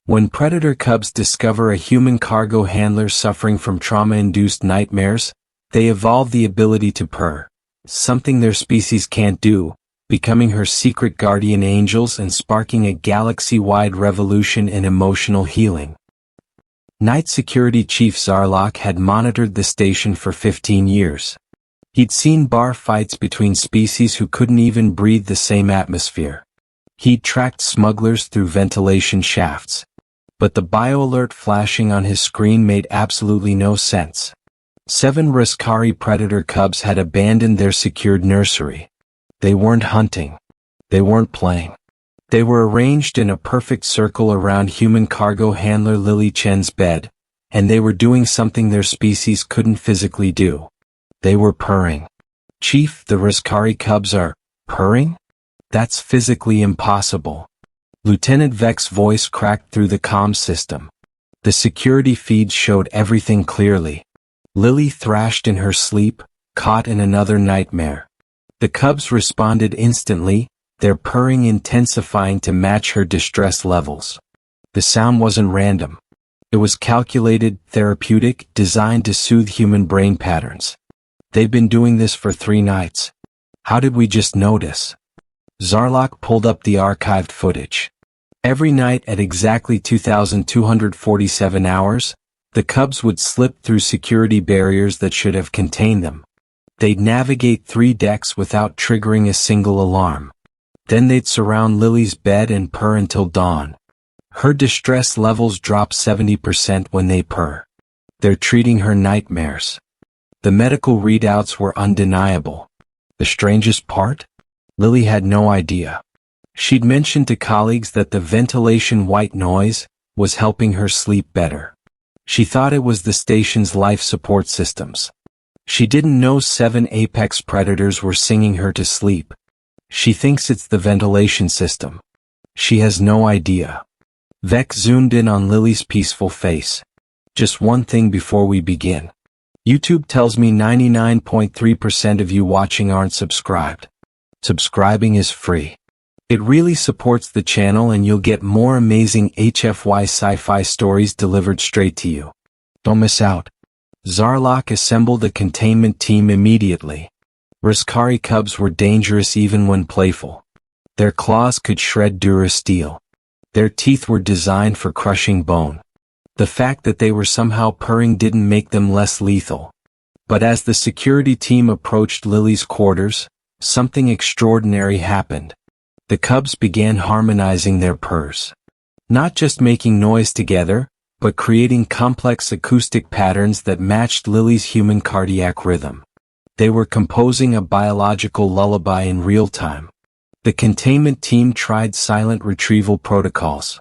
When predator cubs discover a human cargo handler suffering from trauma-induced nightmares, they evolve the ability to purr, something their species can't do, becoming her secret guardian angels and sparking a galaxy-wide revolution in emotional healing. Night Security Chief Zarlok had monitored the station for 15 years. He'd seen bar fights between species who couldn't even breathe the same atmosphere. He'd tracked smugglers through ventilation shafts. But the bio-alert flashing on his screen made absolutely no sense. 7 Raskari predator cubs had abandoned their secured nursery. They weren't hunting. They weren't playing. They were arranged in a perfect circle around human cargo handler Lily Chen's bed, and they were doing something their species couldn't physically do. They were purring. Chief, the Raskari cubs are purring? That's physically impossible. Lieutenant Vec's voice cracked through the comm system. The security feed showed everything clearly. Lily thrashed in her sleep, caught in another nightmare. The cubs responded instantly, their purring intensifying to match her distress levels. The sound wasn't random. It was calculated, therapeutic, designed to soothe human brain patterns. They've been doing this for 3 nights. How did we just notice? Zarlok pulled up the archived footage. Every night at exactly 2,247 hours, the cubs would slip through security barriers that should have contained them. They'd navigate 3 decks without triggering a single alarm. Then they'd surround Lily's bed and purr until dawn. Her distress levels drop 70% when they purr. They're treating her nightmares. The medical readouts were undeniable. The strangest part? Lily had no idea. She'd mentioned to colleagues that the ventilation white noise was helping her sleep better. She thought it was the station's life support systems. She didn't know 7 apex predators were singing her to sleep. She thinks it's the ventilation system. She has no idea. Vec zoomed in on Lily's peaceful face. Just one thing before we begin. YouTube tells me 99.3% of you watching aren't subscribed. Subscribing is free. It really supports the channel and you'll get more amazing HFY sci-fi stories delivered straight to you. Don't miss out. Zarlok assembled a containment team immediately. Raskari cubs were dangerous even when playful. Their claws could shred durasteel. Their teeth were designed for crushing bone. The fact that they were somehow purring didn't make them less lethal. But as the security team approached Lily's quarters, something extraordinary happened. The cubs began harmonizing their purrs. Not just making noise together, but creating complex acoustic patterns that matched Lily's human cardiac rhythm. They were composing a biological lullaby in real time. The containment team tried silent retrieval protocols.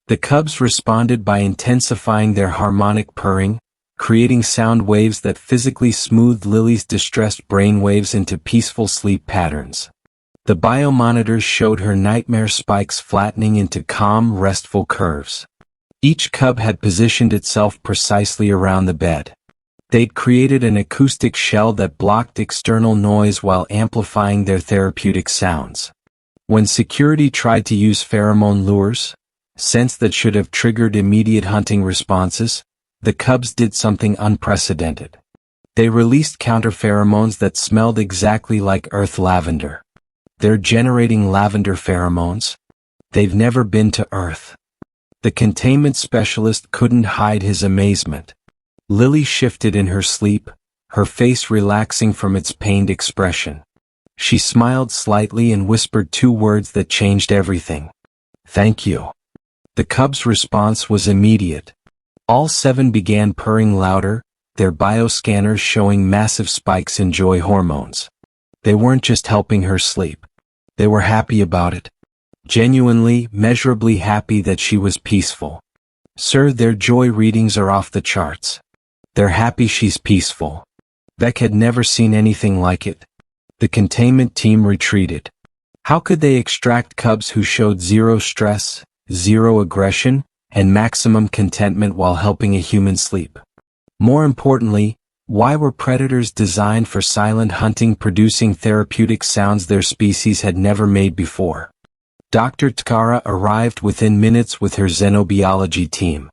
The cubs responded by intensifying their harmonic purring, creating sound waves that physically smoothed Lily's distressed brain waves into peaceful sleep patterns. The biomonitors showed her nightmare spikes flattening into calm, restful curves. Each cub had positioned itself precisely around the bed. They'd created an acoustic shell that blocked external noise while amplifying their therapeutic sounds. When security tried to use pheromone lures, scents that should have triggered immediate hunting responses, the cubs did something unprecedented. They released counterpheromones that smelled exactly like earth lavender. They're generating lavender pheromones. They've never been to Earth. The containment specialist couldn't hide his amazement. Lily shifted in her sleep, her face relaxing from its pained expression. She smiled slightly and whispered 2 words that changed everything. Thank you. The cub's response was immediate. All 7 began purring louder, their bioscanners showing massive spikes in joy hormones. They weren't just helping her sleep. They were happy about it. Genuinely, measurably happy that she was peaceful. Sir, their joy readings are off the charts. They're happy she's peaceful. Vec had never seen anything like it. The containment team retreated. How could they extract cubs who showed 0 stress, 0 aggression, and maximum contentment while helping a human sleep? More importantly, why were predators designed for silent hunting producing therapeutic sounds their species had never made before? Dr. Takara arrived within minutes with her xenobiology team.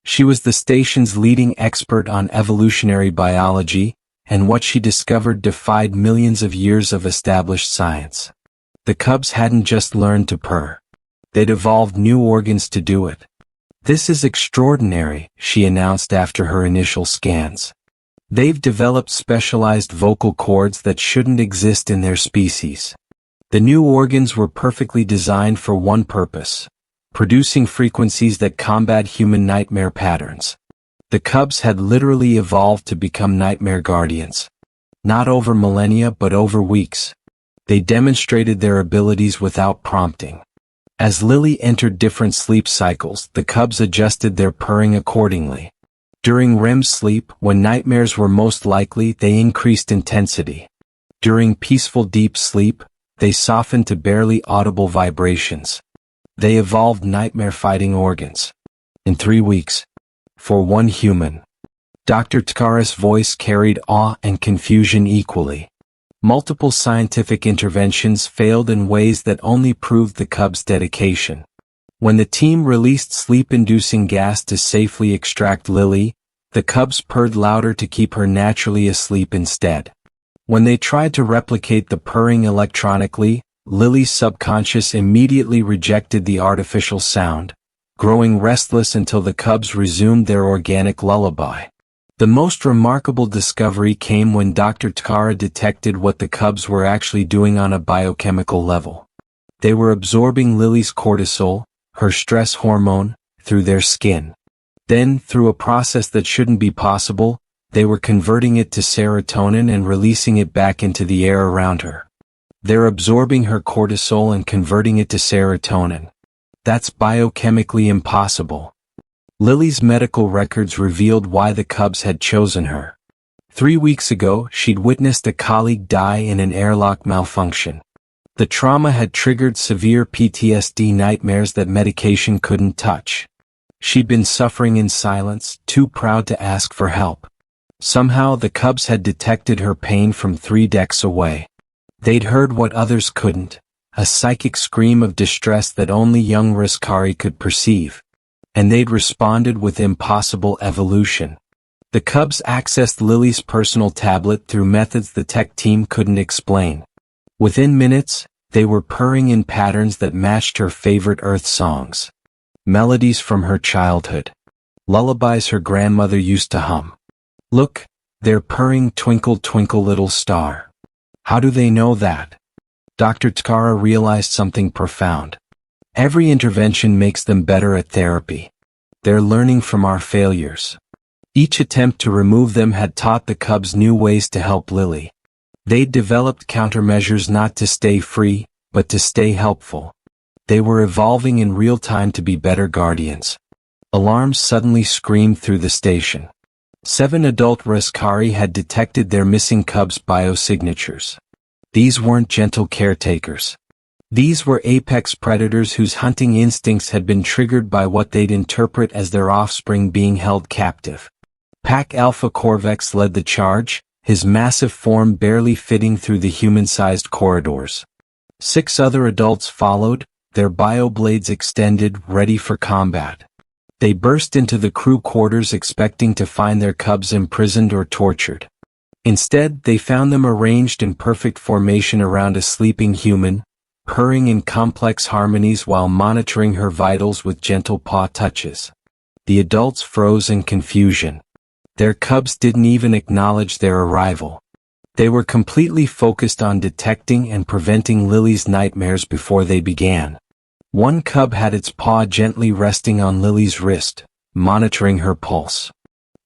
She was the station's leading expert on evolutionary biology, and what she discovered defied millions of years of established science. The cubs hadn't just learned to purr. They'd evolved new organs to do it. "This is extraordinary," she announced after her initial scans. "They've developed specialized vocal cords that shouldn't exist in their species." The new organs were perfectly designed for one purpose: producing frequencies that combat human nightmare patterns. The cubs had literally evolved to become nightmare guardians. Not over millennia but over weeks. They demonstrated their abilities without prompting. As Lily entered different sleep cycles, the cubs adjusted their purring accordingly. During REM sleep, when nightmares were most likely, they increased intensity. During peaceful deep sleep, they softened to barely audible vibrations. They evolved nightmare-fighting organs. In 3 weeks. For one human. Dr. Takara's voice carried awe and confusion equally. Multiple scientific interventions failed in ways that only proved the cubs' dedication. When the team released sleep-inducing gas to safely extract Lily, the cubs purred louder to keep her naturally asleep instead. When they tried to replicate the purring electronically, Lily's subconscious immediately rejected the artificial sound, growing restless until the cubs resumed their organic lullaby. The most remarkable discovery came when Dr. Takara detected what the cubs were actually doing on a biochemical level. They were absorbing Lily's cortisol, her stress hormone, through their skin. Then, through a process that shouldn't be possible, they were converting it to serotonin and releasing it back into the air around her. They're absorbing her cortisol and converting it to serotonin. That's biochemically impossible. Lily's medical records revealed why the cubs had chosen her. 3 weeks ago, she'd witnessed a colleague die in an airlock malfunction. The trauma had triggered severe PTSD nightmares that medication couldn't touch. She'd been suffering in silence, too proud to ask for help. Somehow the cubs had detected her pain from 3 decks away. They'd heard what others couldn't, a psychic scream of distress that only young Riskari could perceive. And they'd responded with impossible evolution. The cubs accessed Lily's personal tablet through methods the tech team couldn't explain. Within minutes, they were purring in patterns that matched her favorite Earth songs. Melodies from her childhood. Lullabies her grandmother used to hum. "Look, they're purring Twinkle Twinkle Little Star." How do they know that? Dr. Takara realized something profound. Every intervention makes them better at therapy. They're learning from our failures. Each attempt to remove them had taught the cubs new ways to help Lily. They'd developed countermeasures not to stay free, but to stay helpful. They were evolving in real time to be better guardians. Alarms suddenly screamed through the station. 7 adult Riskari had detected their missing cubs' biosignatures. These weren't gentle caretakers. These were apex predators whose hunting instincts had been triggered by what they'd interpret as their offspring being held captive. Pack Alpha Corvex led the charge, his massive form barely fitting through the human-sized corridors. 6 other adults followed, their bioblades extended, ready for combat. They burst into the crew quarters expecting to find their cubs imprisoned or tortured. Instead, they found them arranged in perfect formation around a sleeping human, purring in complex harmonies while monitoring her vitals with gentle paw touches. The adults froze in confusion. Their cubs didn't even acknowledge their arrival. They were completely focused on detecting and preventing Lily's nightmares before they began. One cub had its paw gently resting on Lily's wrist, monitoring her pulse.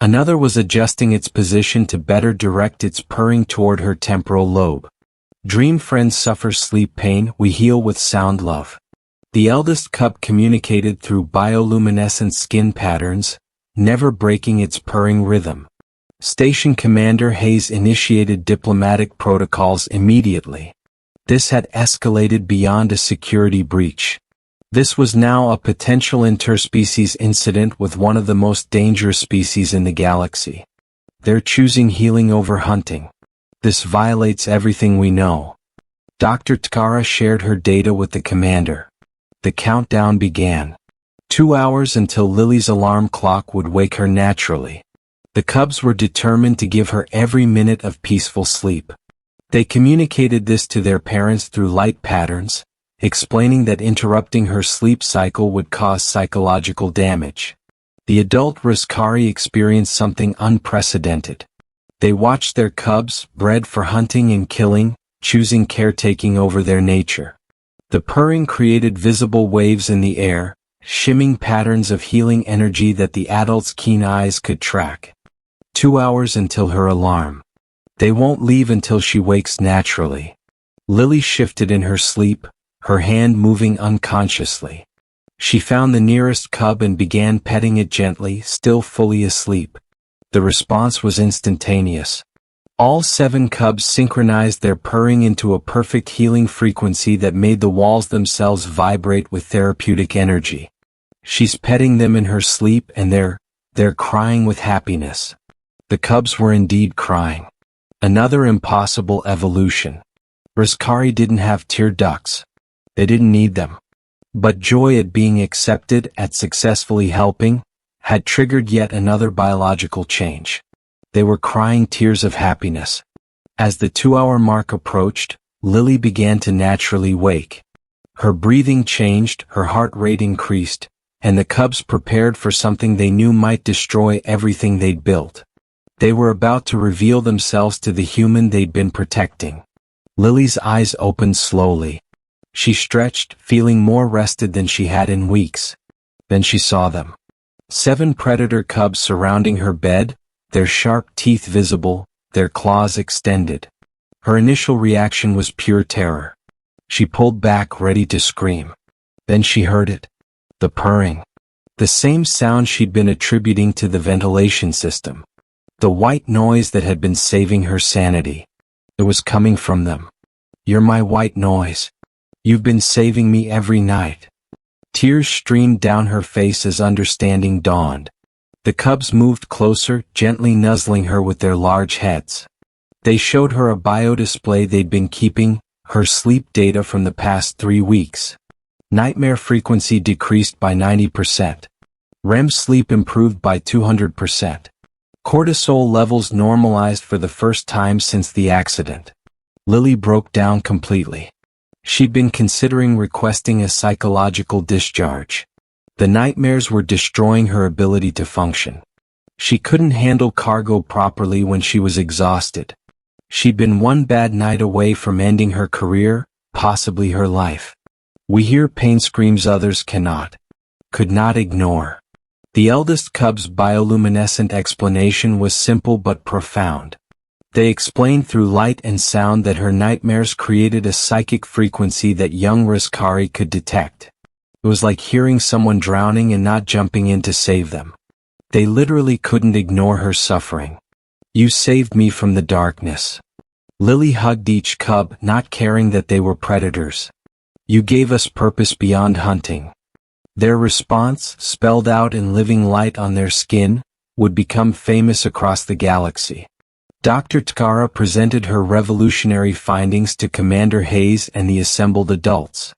Another was adjusting its position to better direct its purring toward her temporal lobe. Dream friends suffer sleep pain, we heal with sound love. The eldest cub communicated through bioluminescent skin patterns, never breaking its purring rhythm. Station Commander Hayes initiated diplomatic protocols immediately. This had escalated beyond a security breach. This was now a potential interspecies incident with one of the most dangerous species in the galaxy. They're choosing healing over hunting. This violates everything we know. Dr. Takara shared her data with the commander. The countdown began. 2 hours until Lily's alarm clock would wake her naturally. The cubs were determined to give her every minute of peaceful sleep. They communicated this to their parents through light patterns, explaining that interrupting her sleep cycle would cause psychological damage. The adult Riskari experienced something unprecedented. They watched their cubs, bred for hunting and killing, choosing caretaking over their nature. The purring created visible waves in the air, shimming patterns of healing energy that the adult's keen eyes could track. 2 hours until her alarm. They won't leave until she wakes naturally. Lily shifted in her sleep, her hand moving unconsciously. She found the nearest cub and began petting it gently, still fully asleep. The response was instantaneous. All 7 cubs synchronized their purring into a perfect healing frequency that made the walls themselves vibrate with therapeutic energy. She's petting them in her sleep and they're crying with happiness. The cubs were indeed crying. Another impossible evolution. Riskari didn't have tear ducts. They didn't need them. But joy at being accepted, at successfully helping, had triggered yet another biological change. They were crying tears of happiness. As the 2-hour mark approached, Lily began to naturally wake. Her breathing changed, her heart rate increased, and the cubs prepared for something they knew might destroy everything they'd built. They were about to reveal themselves to the human they'd been protecting. Lily's eyes opened slowly. She stretched, feeling more rested than she had in weeks. Then she saw them. 7 predator cubs surrounding her bed, their sharp teeth visible, their claws extended. Her initial reaction was pure terror. She pulled back, ready to scream. Then she heard it. The purring. The same sound she'd been attributing to the ventilation system. The white noise that had been saving her sanity. It was coming from them. "You're my white noise. You've been saving me every night." Tears streamed down her face as understanding dawned. The cubs moved closer, gently nuzzling her with their large heads. They showed her a biodisplay they'd been keeping, her sleep data from the past 3 weeks. Nightmare frequency decreased by 90%. REM sleep improved by 200%. Cortisol levels normalized for the first time since the accident. Lily broke down completely. She'd been considering requesting a psychological discharge. The nightmares were destroying her ability to function. She couldn't handle cargo properly when she was exhausted. She'd been one bad night away from ending her career, possibly her life. We hear pain screams others could not ignore. The eldest cub's bioluminescent explanation was simple but profound. They explained through light and sound that her nightmares created a psychic frequency that young Riskari could detect. It was like hearing someone drowning and not jumping in to save them. They literally couldn't ignore her suffering. "You saved me from the darkness." Lily hugged each cub, not caring that they were predators. "You gave us purpose beyond hunting." Their response, spelled out in living light on their skin, would become famous across the galaxy. Dr. Tkara presented her revolutionary findings to Commander Hayes and the assembled adults.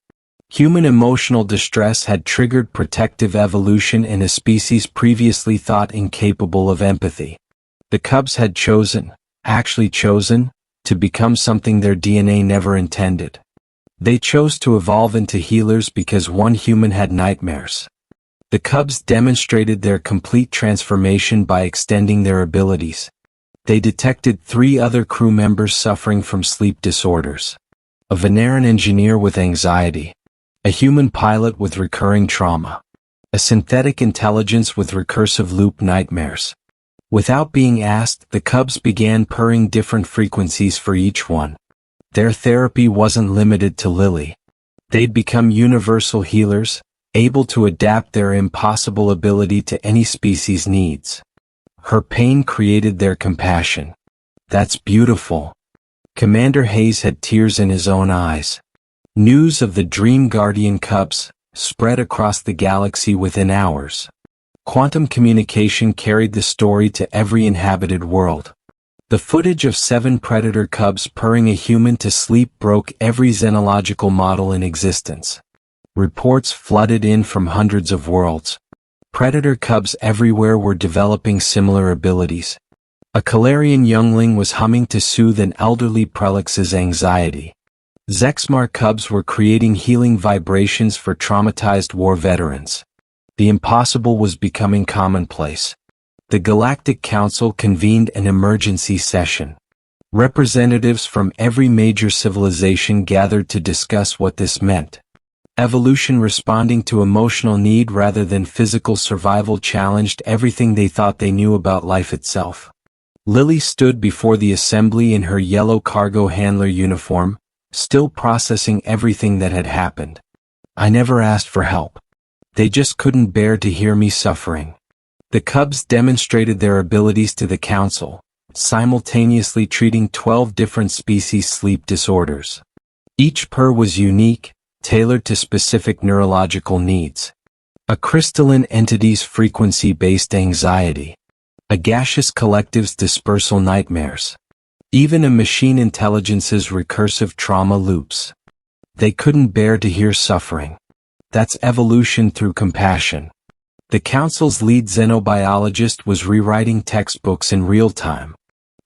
Human emotional distress had triggered protective evolution in a species previously thought incapable of empathy. The cubs had actually chosen, to become something their DNA never intended. They chose to evolve into healers because one human had nightmares. The cubs demonstrated their complete transformation by extending their abilities. They detected 3 other crew members suffering from sleep disorders. A Veneran engineer with anxiety. A human pilot with recurring trauma. A synthetic intelligence with recursive loop nightmares. Without being asked, the cubs began purring different frequencies for each one. Their therapy wasn't limited to Lily. They'd become universal healers, able to adapt their impossible ability to any species' needs. Her pain created their compassion. "That's beautiful." Commander Hayes had tears in his own eyes. News of the Dream Guardian cubs spread across the galaxy within hours. Quantum communication carried the story to every inhabited world. The footage of 7 predator cubs purring a human to sleep broke every xenological model in existence. Reports flooded in from hundreds of worlds. Predator cubs everywhere were developing similar abilities. A Calarian youngling was humming to soothe an elderly prelix's anxiety. Zexmar cubs were creating healing vibrations for traumatized war veterans. The impossible was becoming commonplace. The Galactic Council convened an emergency session. Representatives from every major civilization gathered to discuss what this meant. Evolution responding to emotional need rather than physical survival challenged everything they thought they knew about life itself. Lily stood before the assembly in her yellow cargo handler uniform, still processing everything that had happened. I never asked for help. They just couldn't bear to hear me suffering. The cubs demonstrated their abilities to the council, simultaneously treating 12 different species sleep disorders. Each purr was unique, tailored to specific neurological needs. A crystalline entity's frequency-based anxiety. A gaseous collective's dispersal nightmares. Even a machine intelligence's recursive trauma loops. They couldn't bear to hear suffering. That's evolution through compassion. The council's lead xenobiologist was rewriting textbooks in real time.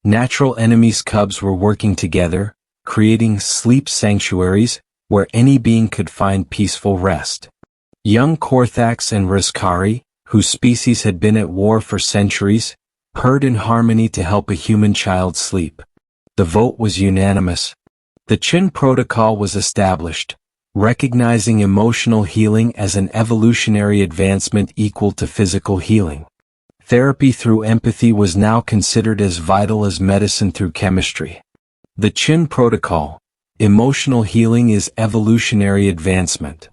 Natural enemies cubs were working together, creating sleep sanctuaries, where any being could find peaceful rest. Young Korthax and Riskari, whose species had been at war for centuries, purred in harmony to help a human child sleep. The vote was unanimous. The Chin Protocol was established, recognizing emotional healing as an evolutionary advancement equal to physical healing. Therapy through empathy was now considered as vital as medicine through chemistry. The Chin Protocol. Emotional healing is evolutionary advancement.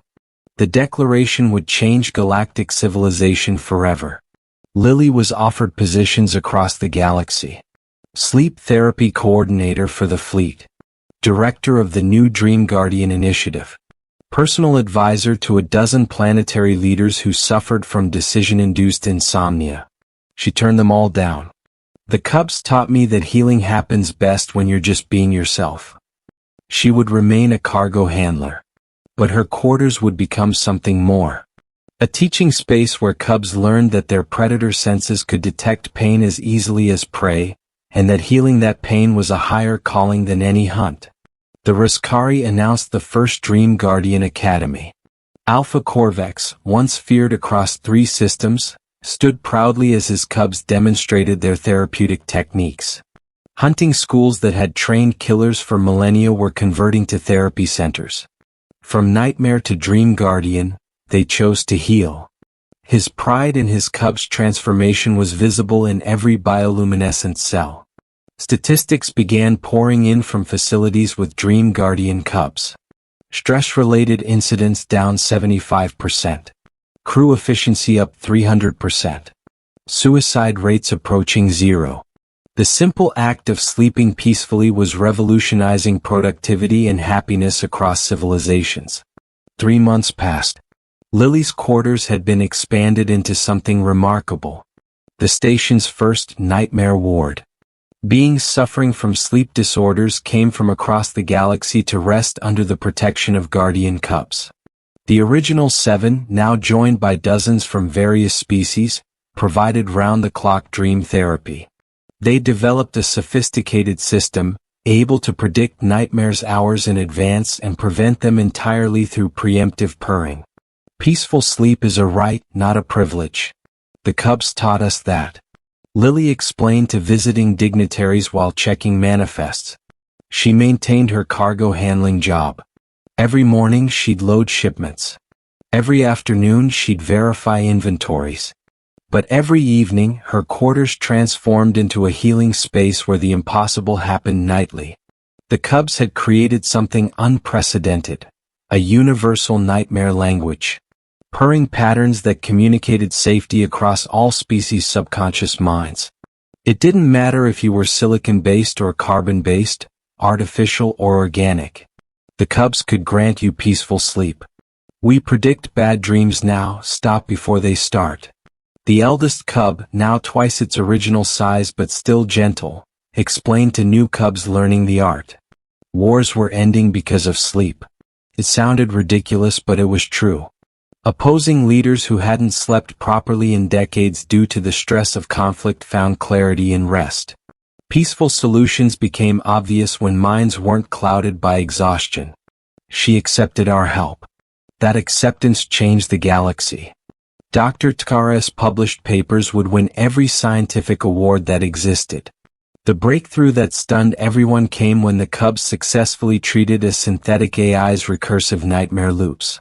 The declaration would change galactic civilization forever. Lily was offered positions across the galaxy. Sleep therapy coordinator for the fleet. Director of the new Dream Guardian initiative. Personal advisor to a dozen planetary leaders who suffered from decision-induced insomnia. She turned them all down. The cubs taught me that healing happens best when you're just being yourself. She would remain a cargo handler. But her quarters would become something more. A teaching space where cubs learned that their predator senses could detect pain as easily as prey, and that healing that pain was a higher calling than any hunt. The Riskari announced the first Dream Guardian Academy. Alpha Corvex, once feared across 3 systems, stood proudly as his cubs demonstrated their therapeutic techniques. Hunting schools that had trained killers for millennia were converting to therapy centers. From nightmare to Dream Guardian, they chose to heal. His pride in his cub's transformation was visible in every bioluminescent cell. Statistics began pouring in from facilities with Dream Guardian cubs. Stress-related incidents down 75%. Crew efficiency up 300%. Suicide rates approaching 0. The simple act of sleeping peacefully was revolutionizing productivity and happiness across civilizations. 3 months passed. Lily's quarters had been expanded into something remarkable. The station's first nightmare ward. Beings suffering from sleep disorders came from across the galaxy to rest under the protection of Guardian cubs. The original 7, now joined by dozens from various species, provided round-the-clock dream therapy. They developed a sophisticated system, able to predict nightmares hours in advance and prevent them entirely through preemptive purring. Peaceful sleep is a right, not a privilege. The cubs taught us that. Lily explained to visiting dignitaries while checking manifests. She maintained her cargo handling job. Every morning she'd load shipments. Every afternoon she'd verify inventories. But every evening her quarters transformed into a healing space where the impossible happened nightly. The cubs had created something unprecedented. A universal nightmare language. Purring patterns that communicated safety across all species' subconscious minds. It didn't matter if you were silicon-based or carbon-based, artificial or organic. The cubs could grant you peaceful sleep. We predict bad dreams now, stop before they start. The eldest cub, now twice its original size but still gentle, explained to new cubs learning the art. Wars were ending because of sleep. It sounded ridiculous, but it was true. Opposing leaders who hadn't slept properly in decades due to the stress of conflict found clarity in rest. Peaceful solutions became obvious when minds weren't clouded by exhaustion. She accepted our help. That acceptance changed the galaxy. Dr. Tkara's published papers would win every scientific award that existed. The breakthrough that stunned everyone came when the Cubs successfully treated a synthetic AI's recursive nightmare loops.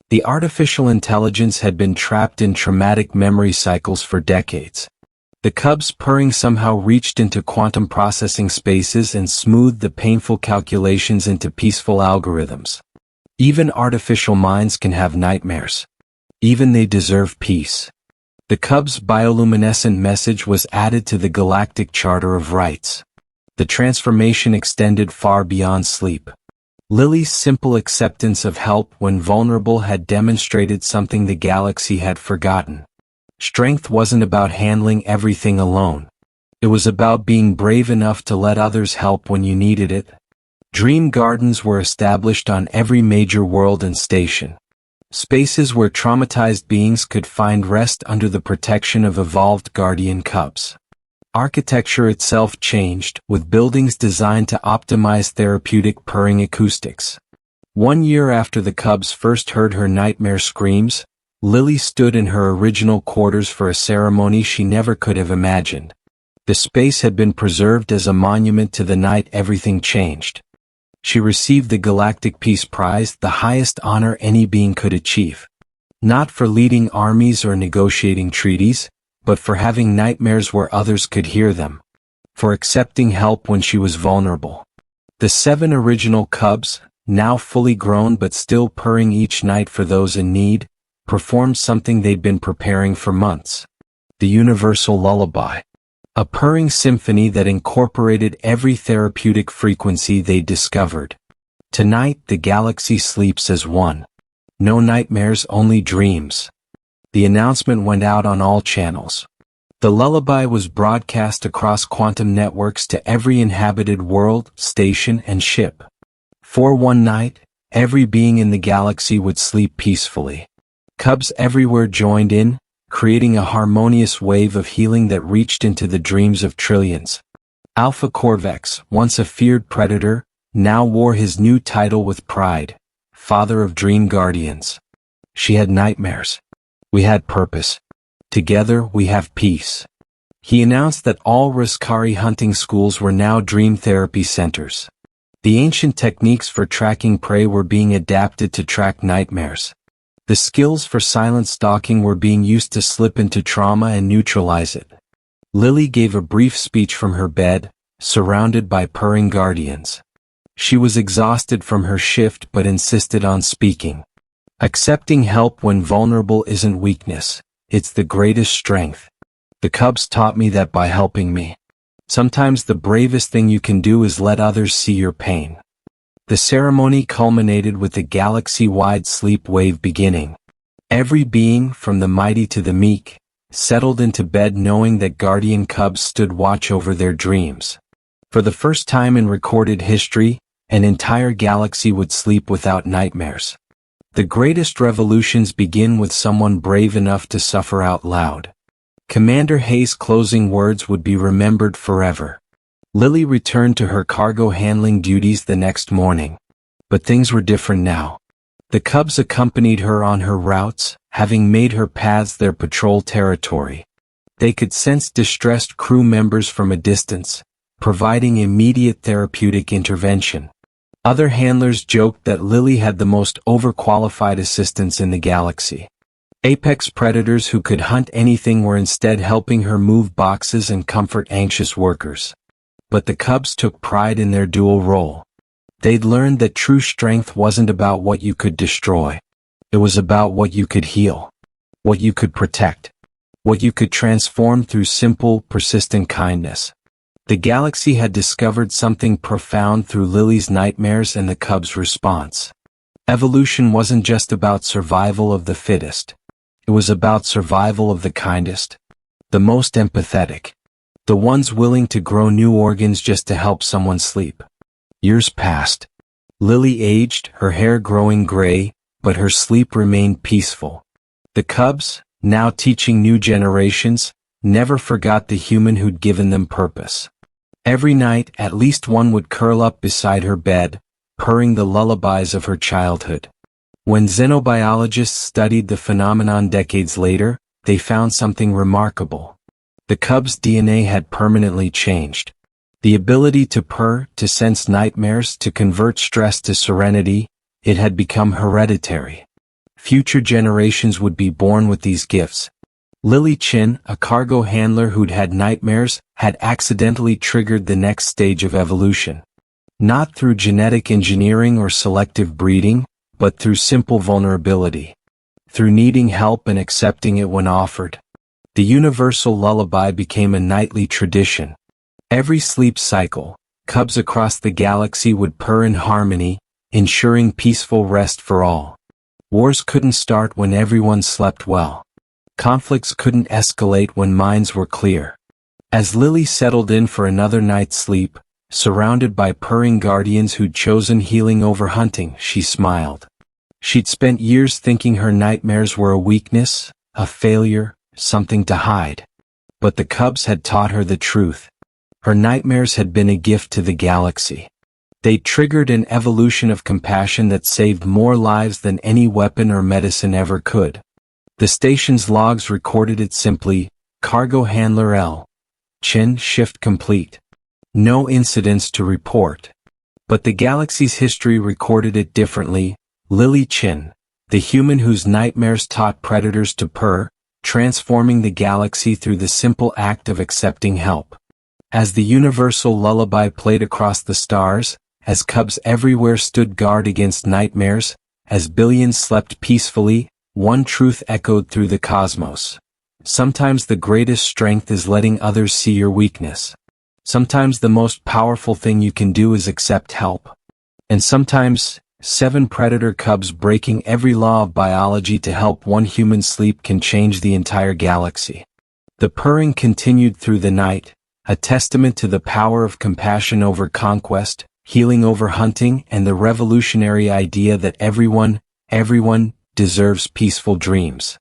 The artificial intelligence had been trapped in traumatic memory cycles for decades. The Cubs' purring somehow reached into quantum processing spaces and smoothed the painful calculations into peaceful algorithms. Even artificial minds can have nightmares. Even they deserve peace. The Cubs' bioluminescent message was added to the Galactic Charter of Rights. The transformation extended far beyond sleep. Lily's simple acceptance of help when vulnerable had demonstrated something the galaxy had forgotten. Strength wasn't about handling everything alone. It was about being brave enough to let others help when you needed it. Dream gardens were established on every major world and station. Spaces where traumatized beings could find rest under the protection of evolved guardian cubs. Architecture itself changed, with buildings designed to optimize therapeutic purring acoustics. 1 year after the Cubs first heard her nightmare screams, Lily stood in her original quarters for a ceremony she never could have imagined. The space had been preserved as a monument to the night everything changed. She received the Galactic Peace Prize, the highest honor any being could achieve. Not for leading armies or negotiating treaties, but for having nightmares where others could hear them. For accepting help when she was vulnerable. The 7 original Cubs, now fully grown but still purring each night for those in need, performed something they'd been preparing for months. The Universal Lullaby. A purring symphony that incorporated every therapeutic frequency they discovered. Tonight the galaxy sleeps as one. No nightmares, only dreams. The announcement went out on all channels. The lullaby was broadcast across quantum networks to every inhabited world, station, and ship. For one night, every being in the galaxy would sleep peacefully. Cubs everywhere joined in, creating a harmonious wave of healing that reached into the dreams of trillions. Alpha Corvex, once a feared predator, now wore his new title with pride, Father of Dream Guardians. She had nightmares. We had purpose. Together we have peace. He announced that all Raskari hunting schools were now dream therapy centers. The ancient techniques for tracking prey were being adapted to track nightmares. The skills for silent stalking were being used to slip into trauma and neutralize it. Lily gave a brief speech from her bed, surrounded by purring guardians. She was exhausted from her shift but insisted on speaking. Accepting help when vulnerable isn't weakness, it's the greatest strength. The Cubs taught me that by helping me. Sometimes the bravest thing you can do is let others see your pain. The ceremony culminated with the galaxy-wide sleep wave beginning. Every being, from the mighty to the meek, settled into bed knowing that guardian cubs stood watch over their dreams. For the first time in recorded history, an entire galaxy would sleep without nightmares. The greatest revolutions begin with someone brave enough to suffer out loud. Commander Hayes' closing words would be remembered forever. Lily returned to her cargo handling duties the next morning. But things were different now. The Cubs accompanied her on her routes, having made her paths their patrol territory. They could sense distressed crew members from a distance, providing immediate therapeutic intervention. Other handlers joked that Lily had the most overqualified assistants in the galaxy. Apex predators who could hunt anything were instead helping her move boxes and comfort anxious workers. But the Cubs took pride in their dual role. They'd learned that true strength wasn't about what you could destroy. It was about what you could heal, what you could protect, what you could transform through simple, persistent kindness. The galaxy had discovered something profound through Lily's nightmares and the Cubs' response. Evolution wasn't just about survival of the fittest. It was about survival of the kindest, the most empathetic, the ones willing to grow new organs just to help someone sleep. Years passed. Lily aged, her hair growing gray, but her sleep remained peaceful. The cubs, now teaching new generations, never forgot the human who'd given them purpose. Every night, at least one would curl up beside her bed, purring the lullabies of her childhood. When xenobiologists studied the phenomenon decades later, they found something remarkable. The cub's DNA had permanently changed. The ability to purr, to sense nightmares, to convert stress to serenity, it had become hereditary. Future generations would be born with these gifts. Lily Chin, a cargo handler who'd had nightmares, had accidentally triggered the next stage of evolution. Not through genetic engineering or selective breeding, but through simple vulnerability. Through needing help and accepting it when offered. The universal lullaby became a nightly tradition. Every sleep cycle, cubs across the galaxy would purr in harmony, ensuring peaceful rest for all. Wars couldn't start when everyone slept well. Conflicts couldn't escalate when minds were clear. As Lily settled in for another night's sleep, surrounded by purring guardians who'd chosen healing over hunting, she smiled. She'd spent years thinking her nightmares were a weakness, a failure, something to hide. But the cubs had taught her the truth. Her nightmares had been a gift to the galaxy. They triggered an evolution of compassion that saved more lives than any weapon or medicine ever could. The station's logs recorded it simply: Cargo Handler L. Chin, shift complete. No incidents to report. But the galaxy's history recorded it differently. Lily Chin, the human whose nightmares taught predators to purr, transforming the galaxy through the simple act of accepting help. As the universal lullaby played across the stars, as cubs everywhere stood guard against nightmares, as billions slept peacefully, one truth echoed through the cosmos. Sometimes the greatest strength is letting others see your weakness. Sometimes the most powerful thing you can do is accept help. And sometimes, 7 predator cubs breaking every law of biology to help one human sleep can change the entire galaxy. The purring continued through the night, a testament to the power of compassion over conquest, healing over hunting, and the revolutionary idea that everyone deserves peaceful dreams.